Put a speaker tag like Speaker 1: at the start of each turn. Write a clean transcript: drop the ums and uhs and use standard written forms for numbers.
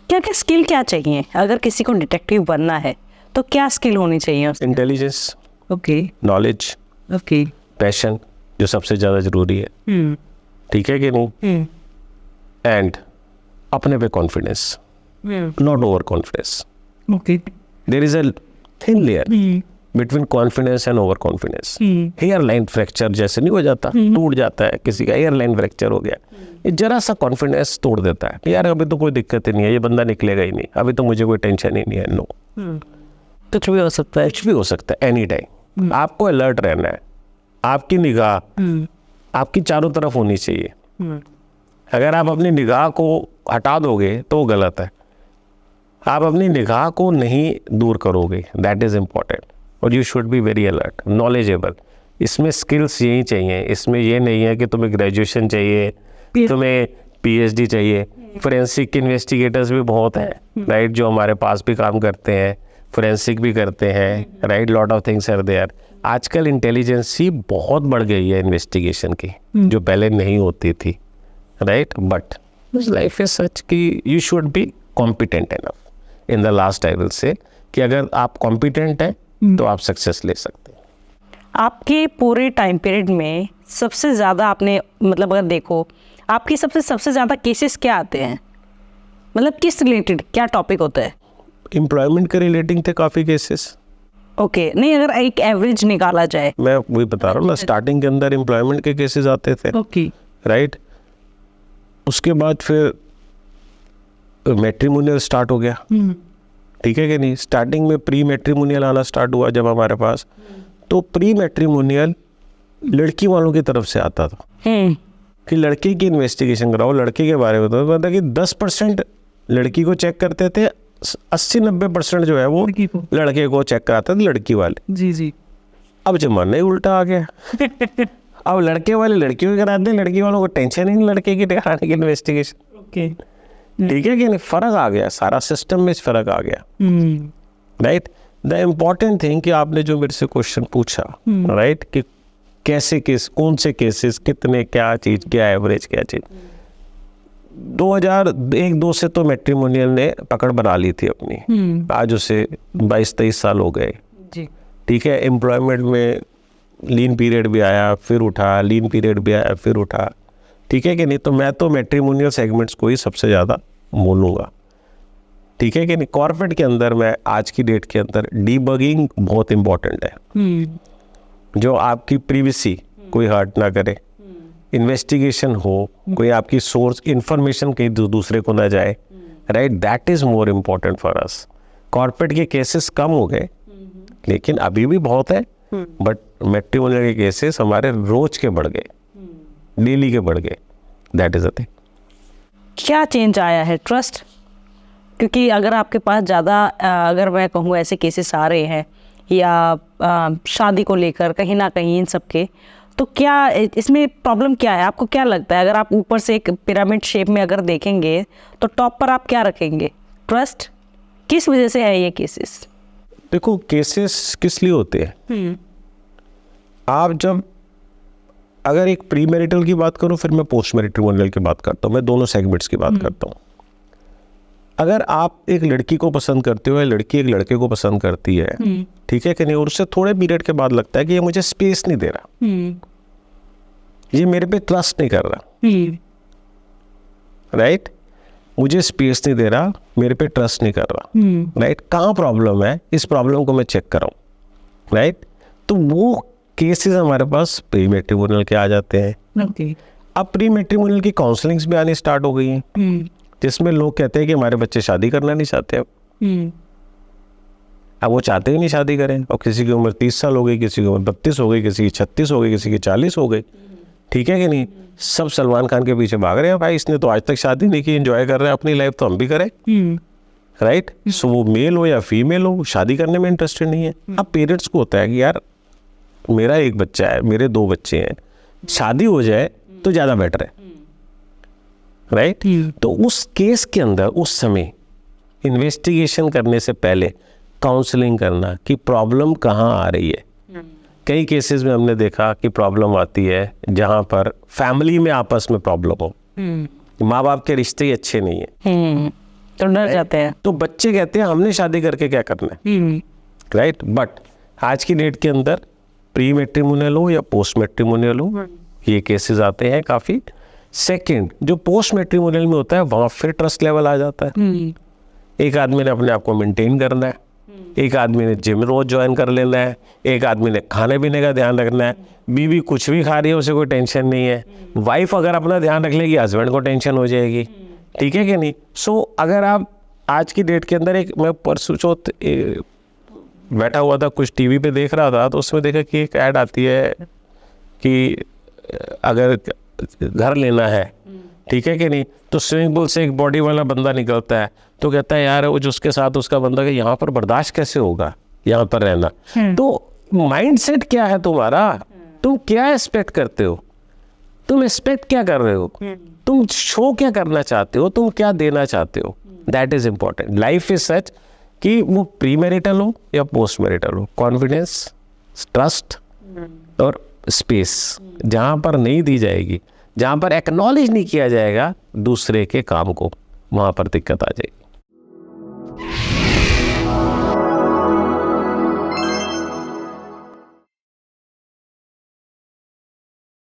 Speaker 1: क्या क्या स्किल क्या चाहिए अगर किसी को डिटेक्टिव बनना है, तो क्या स्किल होनी चाहिए?
Speaker 2: Intelligence,
Speaker 1: okay,
Speaker 2: knowledge,
Speaker 1: okay,
Speaker 2: passion जो सबसे ज़्यादा ज़रूरी है, ठीक है कि नहीं, एंड अपने पे confidence, not overconfidence.
Speaker 1: Okay,
Speaker 2: there is a thin layer between confidence and overconfidence. Hairline fracture जैसे नहीं हो जाता, टूट जाता है, किसी का हेयर लाइन फ्रैक्चर हो गया, ये जरा सा कॉन्फिडेंस तोड़ देता है. यार अभी तो कोई दिक्कत ही नहीं है, ये बंदा निकलेगा ही नहीं, अभी तो मुझे कोई टेंशन ही नहीं है. नो,
Speaker 1: कुछ भी हो सकता है.
Speaker 2: कुछ भी हो सकता है एनी टाइम. आपको अलर्ट रहना है. आपकी निगाह आपकी चारों तरफ होनी चाहिए. अगर आप अपनी निगाह को हटा दोगे तो वो गलत है. आप अपनी निगाह को नहीं दूर करोगे, दैट इज इम्पॉर्टेंट. और you should be very alert, knowledgeable. इसमें स्किल्स यही चाहिए, इसमें ये नहीं है कि तुम्हें ग्रेजुएशन चाहिए, तुम्हें पीएचडी चाहिए. फोरेंसिक इन्वेस्टिगेटर्स भी बहुत हैं, राइट, जो हमारे पास भी काम करते हैं, फोरेंसिक भी करते हैं, right. Lot of things are there. आजकल इंटेलिजेंसी बहुत बढ़ गई है इन्वेस्टिगेशन की, जो पहले नहीं होती थी, right. But life is such कि you should be competent enough. In the last I will say कि अगर आप कॉम्पिटेंट हैं तो आप सक्सेस ले सकते हैं.
Speaker 1: आपके पूरे टाइम पीरियड में सबसे ज़्यादा आपने, मतलब अगर देखो आपके सबसे ज़्यादा केसेस क्या आते हैं, मतलब किस रिलेटेड क्या टॉपिक होता है?
Speaker 2: एम्प्लॉयमेंट के रिलेटिंग थे काफ़ी केसेस.
Speaker 1: ओके, नहीं अगर एक एवरेज निकाला जाए.
Speaker 2: मैं वही बता रहा हूँ ना, स्टार्टिंग के अंदर एम्प्लॉयमेंट के केसेस आते थे,
Speaker 1: ओके,
Speaker 2: राइट. उसके बाद फिर मैट्रिमोनियल स्टार्ट हो गया, ठीक है कि नहीं. स्टार्टिंग में प्री मैट्रिमोनियल आना स्टार्ट हुआ जब हमारे पास, तो प्री मैट्रिमोनियल लड़की वालों की तरफ से आता था कि लड़की की इन्वेस्टिगेशन कराओ, लड़के के बारे में. तो पता कि 10% लड़की को चेक करते थे, 80-90% जो है वो लड़के को चेक कराते थे, लड़की वाले.
Speaker 1: जी जी.
Speaker 2: अब जमाना ही उल्टा आ गया. अब लड़के वाले लड़कियों को कराते हैं, लड़की वालों को टेंशन ही नहीं लड़के की कराने की इन्वेस्टिगेशन.
Speaker 1: ओके,
Speaker 2: ठीक है कि नहीं. फर्क आ गया, सारा सिस्टम में फर्क आ गया, राइट. द इम्पॉर्टेंट थिंग कि आपने जो मेरे से क्वेश्चन पूछा, राइट, कि कैसे केस, कौन से केसेस, कितने, क्या चीज़, क्या एवरेज, क्या चीज़. 2001-2 से तो मैट्रिमोनियल ने पकड़ बना ली थी अपनी. आज उसे 22-23 साल हो गए, ठीक है. एम्प्लॉयमेंट में लीन पीरियड भी आया फिर उठा, लीन पीरियड भी आया फिर उठा, ठीक है कि नहीं. तो मैं तो मैट्रिमोनियल सेगमेंट्स को ही सबसे ज़्यादा बोलूँगा, ठीक है कि नहीं. कॉर्पोरेट के अंदर मैं आज की डेट के अंदर डीबगिंग बहुत इम्पोर्टेंट है, जो आपकी प्रीविसी कोई हर्ट ना करे, इन्वेस्टिगेशन हो, कोई आपकी सोर्स इंफॉर्मेशन कहीं दूसरे को ना जाए, right. That is more important for us. Corporate के केसेस कम हो गए, लेकिन अभी भी बहुत है, बट मैट्रिमोनियल के केसेस हमारे रोज के बढ़ गए, डेली के बढ़ गए. That is a thing.
Speaker 1: क्या चेंज आया है? ट्रस्ट. क्योंकि अगर आपके पास ज़्यादा अगर मैं कहूँ ऐसे केसेस आ रहे हैं या शादी को लेकर कहीं ना कहीं इन सब के, तो क्या इसमें प्रॉब्लम क्या है? आपको क्या लगता है? अगर आप ऊपर से एक पिरामिड शेप में अगर देखेंगे तो टॉप पर आप क्या रखेंगे? ट्रस्ट. किस वजह से है ये केसेस?
Speaker 2: देखो, केसेस किस लिए होते हैं. आप जब अगर एक प्री मैरिटल की बात करूं, फिर मैं पोस्ट मैट्रिमोनियल की बात करता हूं, मैं दोनों सेगमेंट्स की बात करता हूं. अगर आप एक लड़की को पसंद करते हो या लड़की एक लड़के को पसंद करती है, ठीक है कि नहीं, और उससे थोड़े पीरियड के बाद लगता है कि ये मुझे स्पेस नहीं दे रहा, ये मेरे पे ट्रस्ट नहीं कर रहा, राइट. मुझे स्पेस नहीं दे रहा, मेरे पे ट्रस्ट नहीं कर रहा, राइट. कहाँ प्रॉब्लम है, इस प्रॉब्लम को मैं चेक कर रहा हूँ, राइट. तो वो केसेस हमारे पास प्री मैट्रिमोनियल के आ जाते हैं. अब प्री मैट्रिमोनियल की काउंसलिंग्स भी आनी स्टार्ट हो गई हैं, जिसमें लोग कहते हैं कि हमारे बच्चे शादी करना नहीं चाहते. अब वो चाहते ही नहीं शादी करें, और किसी की उम्र 30 साल हो गई, किसी की उम्र 32 हो गई, किसी की 36 हो गई, किसी की 40 हो गई, ठीक है कि नहीं. सब सलमान खान के पीछे भाग रहे हैं, भाई इसने तो आज तक शादी नहीं की, एंजॉय कर रहे हैं अपनी लाइफ, तो हम भी करें, राइट. सो वो मेल हो या फीमेल हो, शादी करने में इंटरेस्टेड नहीं है. अब पेरेंट्स को होता है कि यार मेरा एक बच्चा है, मेरे 2 बच्चे हैं, शादी हो जाए तो ज़्यादा बेटर है, राइट. तो उस केस के अंदर उस समय इन्वेस्टिगेशन करने से पहले काउंसलिंग करना कि प्रॉब्लम कहाँ आ रही है. कई केसेस में हमने देखा कि प्रॉब्लम आती है जहाँ पर फैमिली में आपस में प्रॉब्लम हो, माँ बाप के रिश्ते ही अच्छे नहीं है,
Speaker 1: तो डर जाते हैं।
Speaker 2: तो बच्चे कहते हैं हमने शादी करके क्या करना है, राइट। बट आज की डेट के अंदर प्री मैट्रिमोनियल हो या पोस्ट मैट्रिमोनियल हो, ये केसेस आते हैं काफ़ी। सेकंड, जो पोस्ट मैट्रिमोनियल में होता है वहाँ फिर ट्रस्ट लेवल आ जाता है। एक आदमी ने अपने आप को मेंटेन करना है, एक आदमी ने जिम रोज ज्वाइन कर लेना है, एक आदमी ने खाने पीने का ध्यान रखना है, बीवी कुछ भी खा रही है उसे कोई टेंशन नहीं है, वाइफ अगर अपना ध्यान रख लेगी हस्बैंड को टेंशन हो जाएगी, ठीक है कि नहीं। सो अगर आप आज की डेट के अंदर, मैं परसों चौथ बैठा हुआ था, कुछ टीवी पे देख रहा था, तो उसमें देखा कि एक ऐड आती है कि अगर घर लेना है, ठीक है कि नहीं, तो स्विमिंग पूल से एक बॉडी वाला बंदा निकलता है, तो कहता है यार वो जिसके साथ उसका बंदा कि यहाँ पर बर्दाश्त कैसे होगा यहाँ पर रहना। तो माइंडसेट क्या है तुम्हारा, तुम क्या एक्सपेक्ट करते हो, तुम एक्सपेक्ट क्या कर रहे हो, तुम शो क्या करना चाहते हो, तुम क्या देना चाहते हो, that is important. Life is such कि वो प्री मैरिटल हो या पोस्ट मैरिटल हो, कॉन्फिडेंस, ट्रस्ट और स्पेस जहाँ पर नहीं दी जाएगी, जहाँ पर एक्नॉलेज नहीं किया जाएगा दूसरे के काम को, वहाँ पर दिक्कत आ जाएगी।